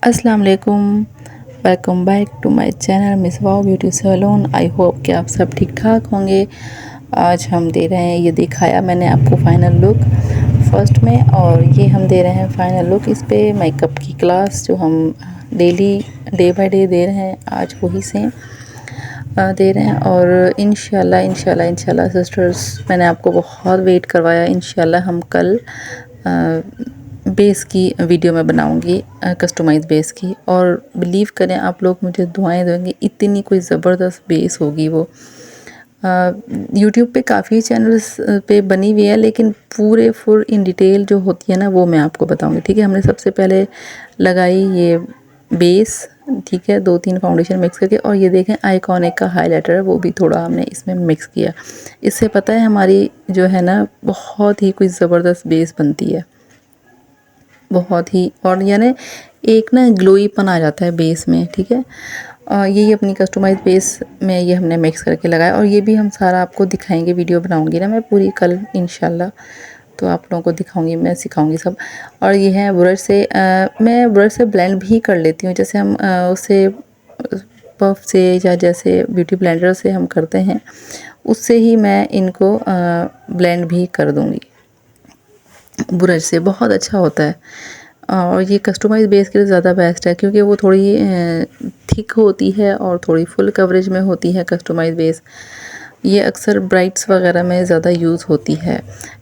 अस्सलाम वालेकुम, welcome back to my channel Miss Wow Beauty Salon. I hope कि आप सब ठीक ठाक होंगे। आज हम दे रहे हैं, ये दिखाया मैंने आपको फाइनल लुक फर्स्ट में, और ये हम दे रहे हैं फाइनल लुक इस पे मेकअप की क्लास जो हम daily day by day they रहे हैं, आज वही से दे रहे हैं। और इंशाल्लाह सिस्टर्स, मैंने आपको बहुत वेट करवाया। इंशाल्लाह हम कल बेस की वीडियो मैं बनाऊंगी, कस्टमाइज़ बेस की, और बिलीव करें आप लोग मुझे दुआएं देंगे, इतनी कोई ज़बरदस्त बेस होगी वो। यूट्यूब पे काफ़ी चैनल्स पे बनी हुई है, लेकिन पूरे फुल इन डिटेल जो होती है ना, वो मैं आपको बताऊंगी। ठीक है, हमने सबसे पहले लगाई ये बेस, ठीक है, 2-3 फाउंडेशन मिक्स करके, और ये देखें आइकॉनिक का हाइलाइटर है, वो भी थोड़ा हमने इसमें मिक्स किया। इससे पता है हमारी जो है ना, बहुत ही कोई ज़बरदस्त बेस बनती है, बहुत ही। और यानी एक ना ग्लोईपन आ जाता है बेस में। ठीक है, यही अपनी कस्टमाइज बेस में ये हमने मिक्स करके लगाया, और ये भी हम सारा आपको दिखाएंगे। वीडियो बनाऊंगी ना मैं पूरी कल इंशाल्लाह, तो आप लोगों को दिखाऊंगी, मैं सिखाऊंगी सब। और ये है ब्रश से, मैं ब्रश से ब्लेंड भी कर लेती हूँ, जैसे हम उसे पफ से या जैसे ब्यूटी ब्लेंडर से हम करते हैं, उससे ही मैं इनको ब्लेंड भी कर दूँगी। ब्रश से बहुत अच्छा होता है। और ये कस्टमाइज़ बेस के लिए ज़्यादा बेस्ट है, क्योंकि वो थोड़ी थिक होती है और थोड़ी फुल कवरेज में होती है कस्टमाइज़ बेस। ये अक्सर ब्राइड्स वगैरह में ज़्यादा यूज़ होती है,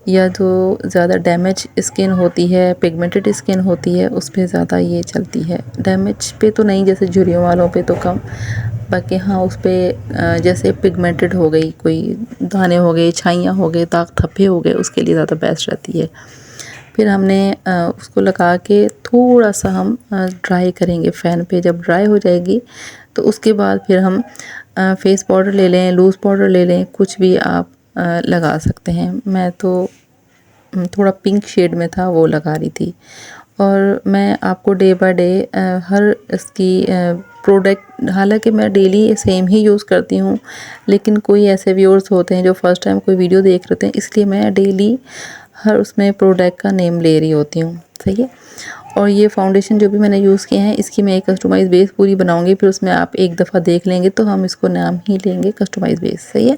या जो ज़्यादा डैमेज स्किन होती है, पिगमेंटेड स्किन होती है, उस पे ज़्यादा ये चलती है। डैमेज पे तो नहीं, जैसे झुर्रियों वालों पे तो कम, बाकी हाँ उस पे जैसे पिगमेंटेड हो गई, कोई दाने हो गए, छाइयाँ हो गए, दाग धब्बे हो गए, उसके लिए ज़्यादा बेस्ट रहती है। फिर हमने उसको लगा के थोड़ा सा हम ड्राई करेंगे फ़ैन पे। जब ड्राई हो जाएगी तो उसके बाद फिर हम फेस पाउडर ले लें, लूज़ पाउडर ले लें, कुछ भी आप लगा सकते हैं। मैं तो थोड़ा पिंक शेड में था वो लगा रही थी। और मैं आपको डे बाय डे हर इसकी प्रोडक्ट, हालांकि मैं डेली सेम ही यूज़ करती हूँ, लेकिन कोई ऐसे व्यूअर्स होते हैं जो फर्स्ट टाइम कोई वीडियो देख रहे होते हैं, इसलिए मैं डेली हर उसमें प्रोडक्ट का नेम ले रही होती हूँ। सही है। और ये फाउंडेशन जो भी मैंने यूज़ किए हैं, इसकी मैं एक कस्टमाइज़ बेस पूरी बनाऊंगी, फिर उसमें आप एक दफ़ा देख लेंगे तो हम इसको नाम ही लेंगे कस्टमाइज़ बेस। सही है।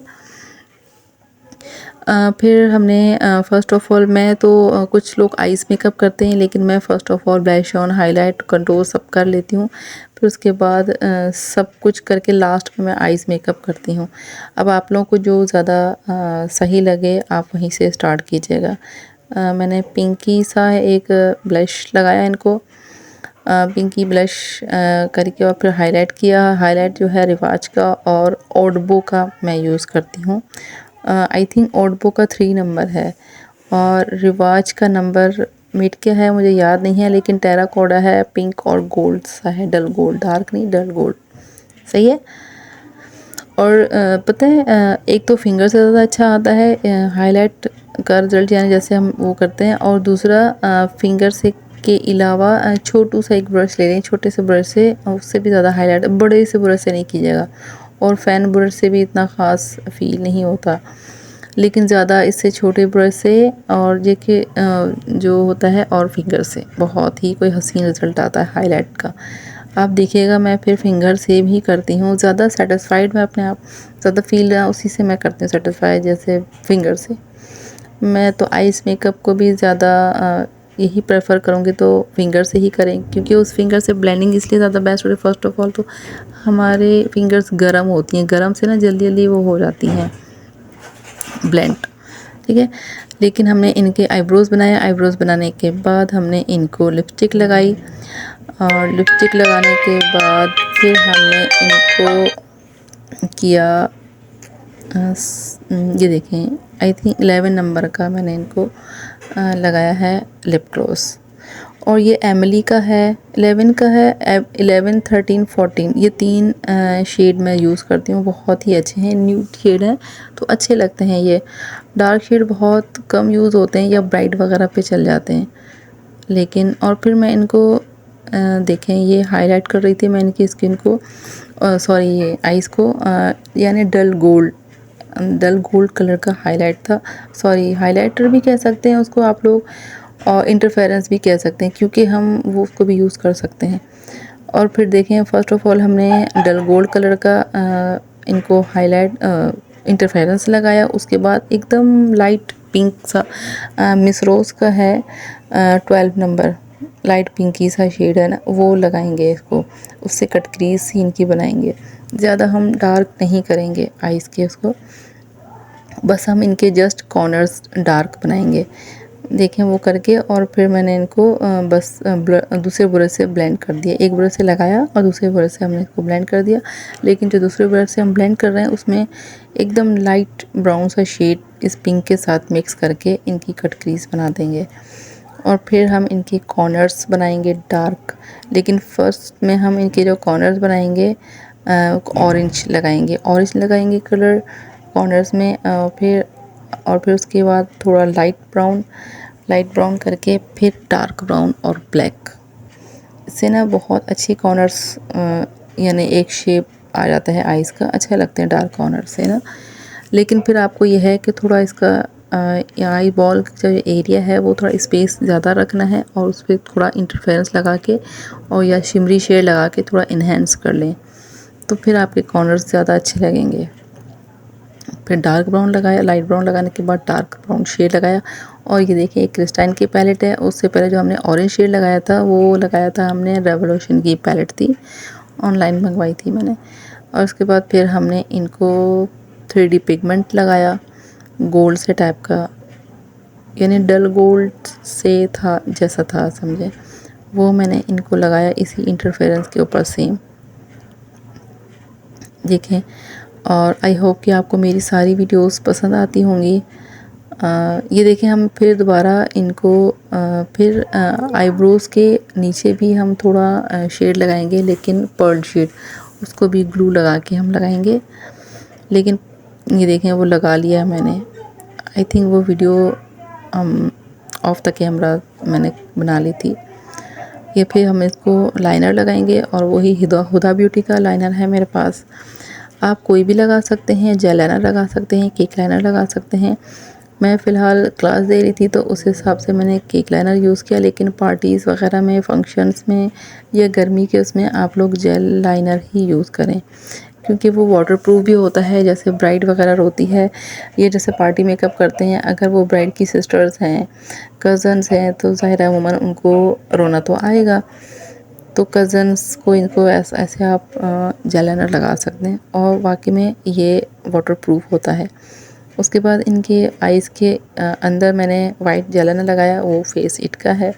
फिर हमने फ़र्स्ट ऑफ़ ऑल, मैं तो कुछ लोग आइज़ मेकअप करते हैं, लेकिन मैं first of all blush on, highlight, contour सब कर लेती हूँ। फिर उसके बाद सब कुछ करके लास्ट में मैं आइज़ मेकअप करती हूँ। अब आप लोगों को जो ज़्यादा सही लगे आप वहीं से स्टार्ट कीजिएगा। मैंने पिंकी सा एक ब्लश लगाया इनको, पिंकी ब्लश करके, और फिर हाईलाइट किया। हाईलाइट जो है रिवाज का और ओडबो का मैं यूज़ करती हूँ। आई थिंक ओडबो का 3 नंबर है, और रिवाज का नंबर मिट क्या है मुझे याद नहीं है, लेकिन टेराकोडा है, पिंक और गोल्ड सा है, डल गोल्ड, डार्क नहीं, डल गोल्ड। सही है। और पता है, एक तो फिंगर से ज़्यादा अच्छा आता है हाईलाइट का रिजल्ट, यानी जैसे हम वो करते हैं। और दूसरा फिंगर से के अलावा छोटू सा एक ब्रश ले लें, छोटे से ब्रश से, उससे भी ज़्यादा हाईलाइट बड़े से ब्रश से नहीं कीजिएगा, और फैन ब्रश से भी इतना ख़ास फील नहीं होता, लेकिन ज़्यादा इससे छोटे ब्रश से, और देखिए जो होता है, और फिंगर से बहुत ही कोई हसीन रिज़ल्ट आता है हाईलाइट का। आप देखिएगा, मैं फिर फिंगर से भी करती हूँ, ज़्यादा सेटिस्फाइड मैं अपने आप ज़्यादा फील रहा उसी से मैं करती हूँ सेटिस्फाइड, जैसे फिंगर से। मैं तो आइस मेकअप को भी ज़्यादा यही प्रेफर करूँगी तो फिंगर से ही करें, क्योंकि उस फिंगर से ब्लेंडिंग इसलिए ज़्यादा बेस्ट होती है। फर्स्ट ऑफ ऑल तो हमारे फिंगर्स गर्म होती हैं, गर्म से ना जल्दी जल्दी वो हो जाती हैं ब्लेंड। ठीक है, लेकिन हमने इनके आईब्रोज़ बनाया। आईब्रोज़ बनाने के बाद हमने इनको लिपस्टिक लगाई, और लिपस्टिक लगाने के बाद फिर हमने इनको किया ये देखें, आई थिंक 11 नंबर का मैंने इनको लगाया है लिप ग्लॉस। और ये एमिली का है, 11 का है, 11, 13, 14, ये 3 शेड मैं यूज़ करती हूँ, बहुत ही अच्छे हैं, न्यूड शेड हैं तो अच्छे लगते हैं। ये डार्क शेड बहुत कम यूज़ होते हैं, या ब्राइट वगैरह पे चल जाते हैं, लेकिन। और फिर मैं इनको देखें, ये हाईलाइट कर रही थी मैं इनकी स्किन को, सॉरी ये आईज़ को, यानी डल गोल्ड कलर का हाईलाइट था, सॉरी हाइलाइटर भी कह सकते हैं उसको आप लोग। और इंटरफेरेंस भी कह सकते हैं, क्योंकि हम वो उसको भी यूज़ कर सकते हैं। और फिर देखें, फ़र्स्ट ऑफ़ ऑल हमने डल गोल्ड कलर का इनको हाईलाइट इंटरफेरेंस लगाया। उसके बाद एकदम लाइट पिंक सा मिस रोज़ का है 12 नंबर, लाइट पिंकी सा शेड है ना, वो लगाएंगे इसको। उससे कट क्रीज सी इनकी बनाएंगे। ज़्यादा हम डार्क नहीं करेंगे आइज़ के उसको, बस हम इनके जस्ट कॉर्नर्स डार्क बनाएंगे। देखें वो करके, और फिर मैंने इनको बस दूसरे ब्रश से ब्लेंड कर दिया। एक ब्रश से लगाया और दूसरे ब्रश से हमने इसको ब्लेंड कर दिया। लेकिन जो दूसरे ब्रश से हम ब्लेंड कर रहे हैं उसमें एकदम लाइट ब्राउन सा शेड इस पिंक के साथ मिक्स करके इनकी कट क्रीज बना देंगे। और फिर हम इनके कॉर्नर्स बनाएंगे डार्क, लेकिन फर्स्ट में हम इनके जो कॉर्नर्स बनाएंगे ऑरेंज लगाएंगे कलर कॉर्नर्स में। फिर उसके बाद थोड़ा लाइट ब्राउन करके फिर डार्क ब्राउन और ब्लैक। इससे ना बहुत अच्छी कॉर्नर्स यानी एक शेप आ जाता है आइज़ का, अच्छा लगते हैं डार्क कॉर्नर से ना। लेकिन फिर आपको यह है कि थोड़ा इसका आई बॉल का जो एरिया है वो थोड़ा स्पेस ज़्यादा रखना है, और उस पर थोड़ा इंटरफेरेंस लगा के और या शिमरी शेड लगा के थोड़ा इन्हेंस कर लें, तो फिर आपके कॉर्नर्स ज़्यादा अच्छे लगेंगे। फिर डार्क ब्राउन लगाया, लाइट ब्राउन लगाने के बाद डार्क ब्राउन शेड लगाया। और ये देखिए एक क्रिस्टाइन की पैलेट है, उससे पहले जो हमने ऑरेंज शेड लगाया था वो लगाया था हमने रेवोल्यूशन की पैलेट थी, ऑनलाइन मंगवाई थी मैंने। और उसके बाद फिर हमने इनको 3D पिगमेंट लगाया गोल्ड से टाइप का, यानी डल गोल्ड से था जैसा था समझे, वो मैंने इनको लगाया इसी इंटरफेरेंस के ऊपर सेम। देखें, और आई होप कि आपको मेरी सारी वीडियोस पसंद आती होंगी। ये देखें, हम फिर दोबारा इनको फिर आईब्रोज़ के नीचे भी हम थोड़ा शेड लगाएंगे, लेकिन पर्ल शेड, उसको भी ग्लू लगा के हम लगाएंगे। लेकिन ये देखें वो लगा लिया मैंने। आई थिंक वो वीडियो ऑफ द कैमरा मैंने बना ली थी। ये फिर हम इसको लाइनर लगाएंगे, और वही हुदा ब्यूटी का लाइनर है मेरे पास। आप कोई भी लगा सकते हैं, जेल लाइनर लगा सकते हैं, केक लाइनर लगा सकते हैं। मैं फ़िलहाल क्लास दे रही थी तो उस हिसाब से मैंने केक लाइनर यूज़ किया, लेकिन पार्टीज़ वगैरह में, फंक्शंस में या गर्मी के उसमें आप लोग जेल लाइनर ही यूज़ करें, क्योंकि वो वाटरप्रूफ भी होता है। जैसे ब्राइड वगैरह होती है, ये जैसे पार्टी मेकअप करते हैं, अगर वो ब्राइड की सिस्टर्स हैं, कज़न्स हैं, तो ज़ाहिर है उमूमन उनको रोना तो आएगा। तो कज़न्स को इनको ऐसे आप जेल लाइनर लगा सकते हैं, और वाकई में ये वाटरप्रूफ होता है। उसके बाद इनके आइज़ के अंदर मैंने वाइट जेल लाइनर लगाया, वो फेस इट का है।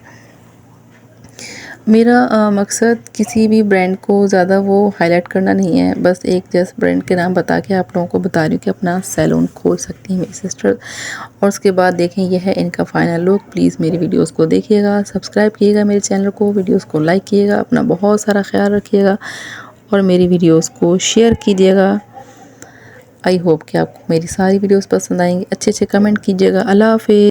मेरा मकसद किसी भी ब्रांड को ज़्यादा वो हाईलाइट करना नहीं है, बस एक जस्ट ब्रांड के नाम बता के आप लोगों को बता रही हूँ कि अपना सैलून खोल सकती हैं मेरी सिस्टर। और उसके बाद देखें, यह है इनका फाइनल लुक। प्लीज़ मेरी वीडियोस को देखिएगा, सब्सक्राइब कीजिएगा मेरे चैनल को, वीडियोस को लाइक कीजिएगा, अपना बहुत सारा ख्याल रखिएगा और मेरी वीडियोस को शेयर कीजिएगा। आई होप कि आपको मेरी सारी वीडियोस पसंद आएंगी। अच्छे अच्छे कमेंट कीजिएगा। अल्लाह हाफ़िज़।